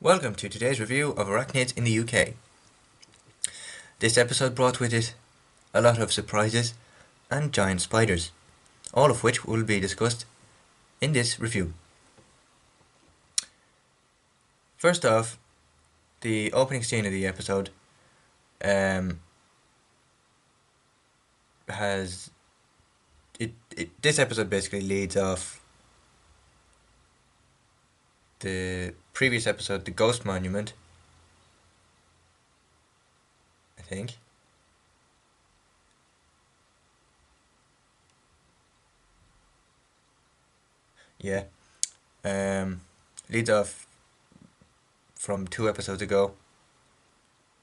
Welcome to today's review of Arachnids in the UK. This episode brought with it a lot of surprises and giant spiders, all of which will be discussed in this review. First off, the opening scene of the episode has this episode basically leads off the previous episode, the Ghost Monument, I think. Yeah. Leads off from 2 episodes ago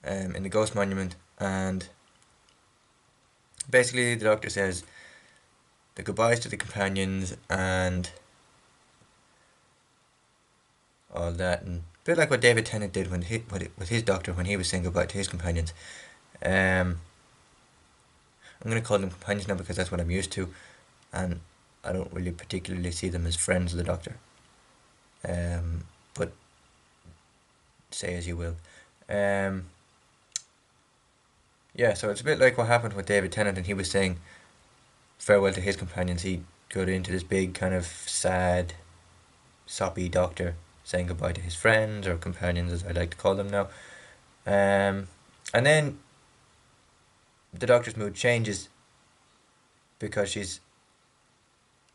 in the Ghost Monument, and basically the Doctor says the goodbyes to the companions and all that, and a bit like what David Tennant did with his Doctor when he was saying goodbye to his companions. I'm going to call them companions now because that's what I'm used to, and I don't really particularly see them as friends of the Doctor. But say as you will. Yeah, so it's a bit like what happened with David Tennant, and he was saying farewell to his companions. He got into this big kind of sad, soppy Doctor saying goodbye to his friends, or companions as I like to call them now. And then the Doctor's mood changes because she's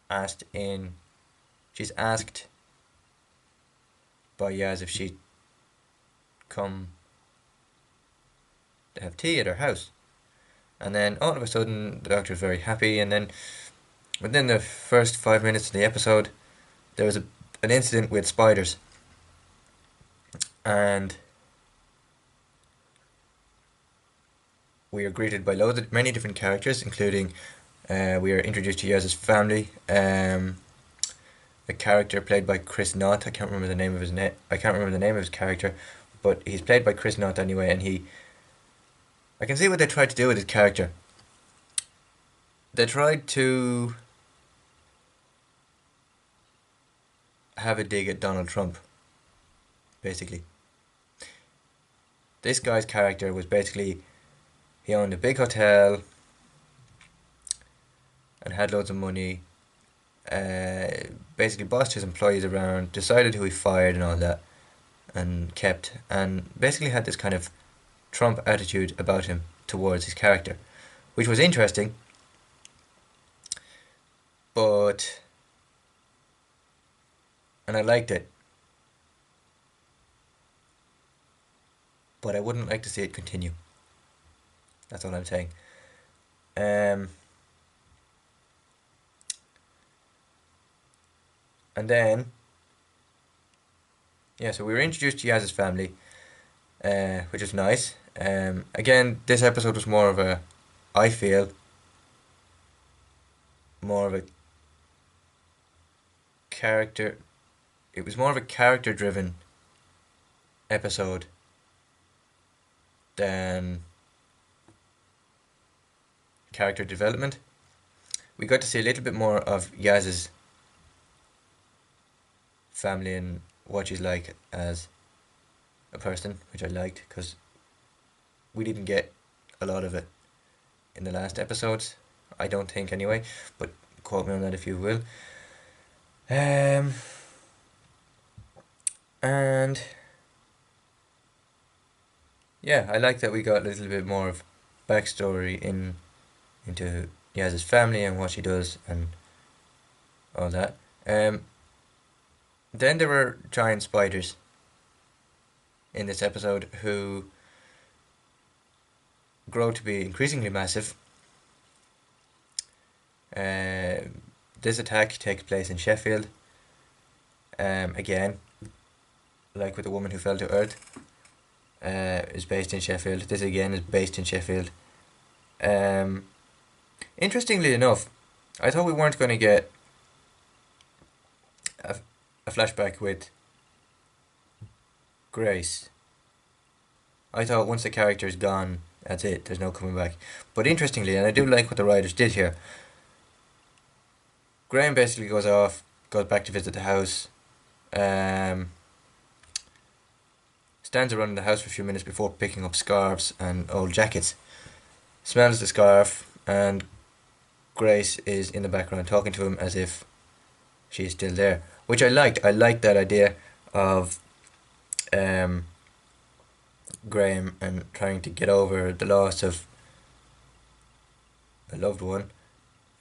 asked by Yaz if she'd come to have tea at her house. And then all of a sudden the Doctor's very happy, and then within the first 5 minutes of the episode there was an incident with spiders, and we are greeted by many different characters, including we are introduced to Yaz's family. A character played by Chris Knott. I can't remember the name of his character, but he's played by Chris Knott anyway, and I can see what they tried to do with his character. They tried to have a dig at Donald Trump, basically. This guy's character was basically, he owned a big hotel and had loads of money, basically bossed his employees around, decided who he fired and all that, and kept, and basically had this kind of Trump attitude about him towards his character, which was interesting, and I liked it, but I wouldn't like to see it continue. That's all I'm saying. And then, yeah, so we were introduced to Yaz's family, which is nice. Again, this episode was I feel, more of a character. It was more of a character-driven episode than character development. We got to see a little bit more of Yaz's family and what she's like as a person, which I liked, because we didn't get a lot of it in the last episodes, I don't think anyway, but quote me on that if you will. And yeah, I like that we got a little bit more of backstory into Yaz's family and what she does and all that. Then there were giant spiders in this episode who grow to be increasingly massive. This attack takes place in Sheffield. Again, like with the woman who fell to earth, is based in Sheffield. This again is based in Sheffield. Interestingly enough, I thought we weren't going to get a flashback with Grace. I thought once the character is gone, that's it, there's no coming back. But interestingly, and I do like what the writers did here, Graham basically goes back to visit the house, stands around the house for a few minutes before picking up scarves and old jackets. Smells the scarf, and Grace is in the background talking to him as if she is still there, which I liked. I liked that idea of Graham and trying to get over the loss of a loved one.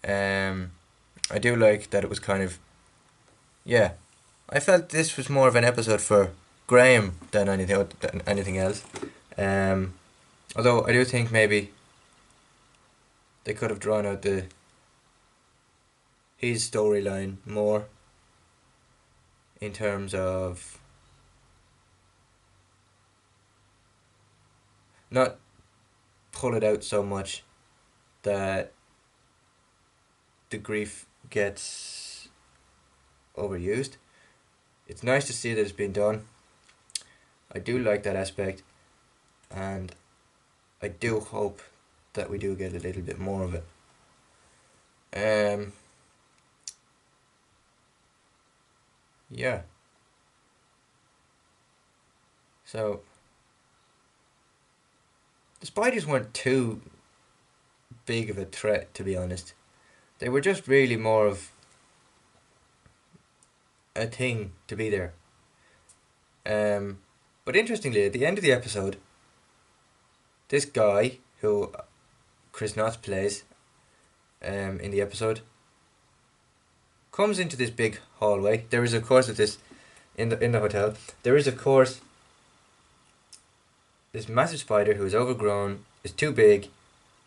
I do like that it was kind of, yeah, I felt this was more of an episode for Graham than anything else. Although I do think maybe they could have drawn out his storyline more in terms of not pull it out so much that the grief gets overused. It's nice to see that it's been done. I do like that aspect, and I do hope that we do get a little bit more of it. Yeah. So the spiders weren't too big of a threat, to be honest. They were just really more of a thing to be there. But interestingly, at the end of the episode, this guy who Chris Knotts plays in the episode comes into this big hallway. There is, of course, at this in the hotel. There is, of course, this massive spider who is overgrown, is too big,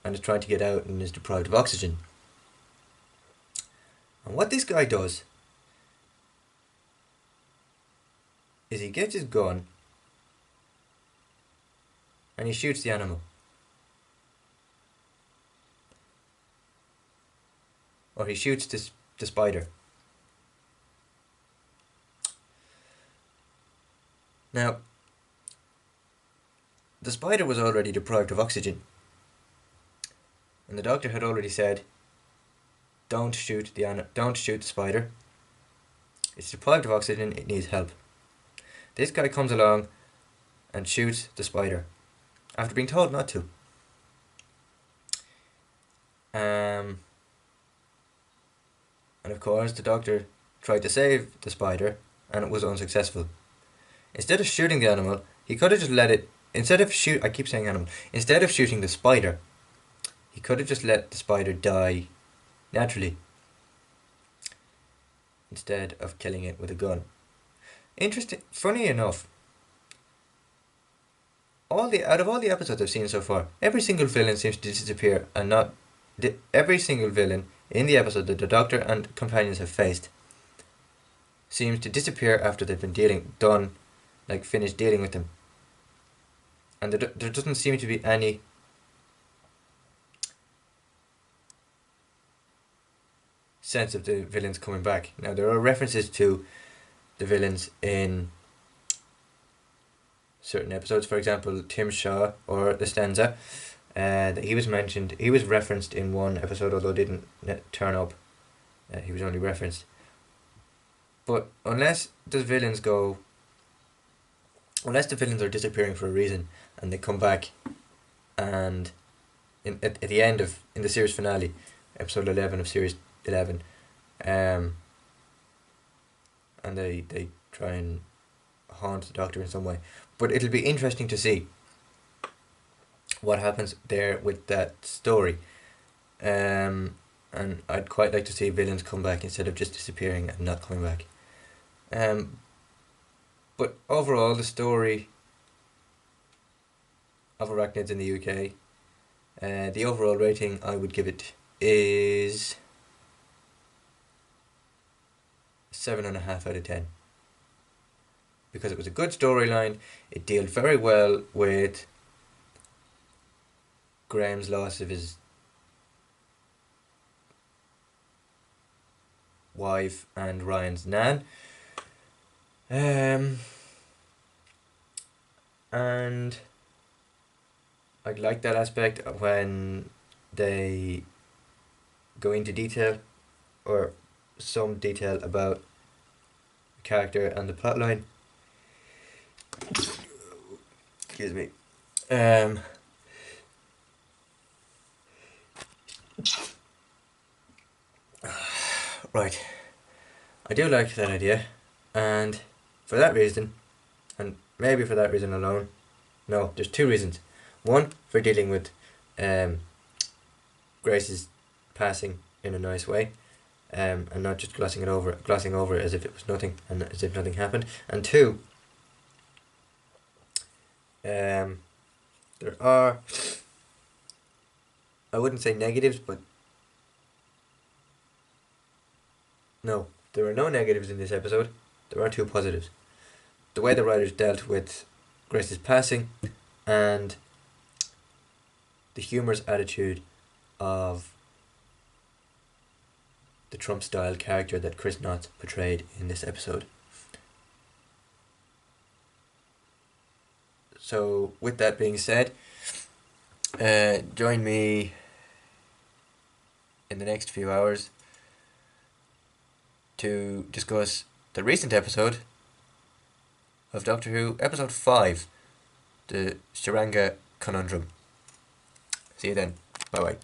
and is trying to get out and is deprived of oxygen. And what this guy does is he gets his gun and he shoots the animal. Or he shoots the spider. Now, the spider was already deprived of oxygen, and the doctor had already said, don't shoot the spider. It's deprived of oxygen, it needs help. This guy comes along and shoots the spider after being told not to. And of course the doctor tried to save the spider and it was unsuccessful. Instead of shooting the animal, he could have just let it, instead of shooting the spider, he could have just let the spider die naturally instead of killing it with a gun. Interesting. Funny enough, out of all the episodes I've seen so far, every single villain seems to disappear, and not every single villain in the episode that the Doctor and companions have faced seems to disappear after they've been finished dealing with them. And there doesn't seem to be any sense of the villains coming back. Now, there are references to the villains in certain episodes. For example, Tim Shaw or the Stanza, that he was mentioned. He was referenced in one episode, although didn't turn up. He was only referenced. But unless the villains are disappearing for a reason and they come back, and at the end of in the series finale, episode 11 of series 11, and they try and haunt the Doctor in some way. But it'll be interesting to see what happens there with that story. And I'd quite like to see villains come back instead of just disappearing and not coming back. But overall, the story of Arachnids in the UK, the overall rating I would give it is 7.5 out of 10. Because it was a good storyline, it dealt very well with Graham's loss of his wife and Ryan's nan. And I like that aspect when they go into detail, or some detail, about the character and the plotline. Excuse me. Right. I do like that idea, and for that reason, and maybe for that reason alone, no, there's two reasons. One, for dealing with um, Grace's passing in a nice way, and not just glossing over it as if it was nothing and as if nothing happened. And two, there are, I wouldn't say negatives, but no, there are no negatives in this episode. There are two positives. The way the writers dealt with Grace's passing, and the humorous attitude of the Trump style character that Chris Knotts portrayed in this episode. So, with that being said, join me in the next few hours to discuss the recent episode of Doctor Who, episode 5, the Shiranga Conundrum. See you then. Bye bye.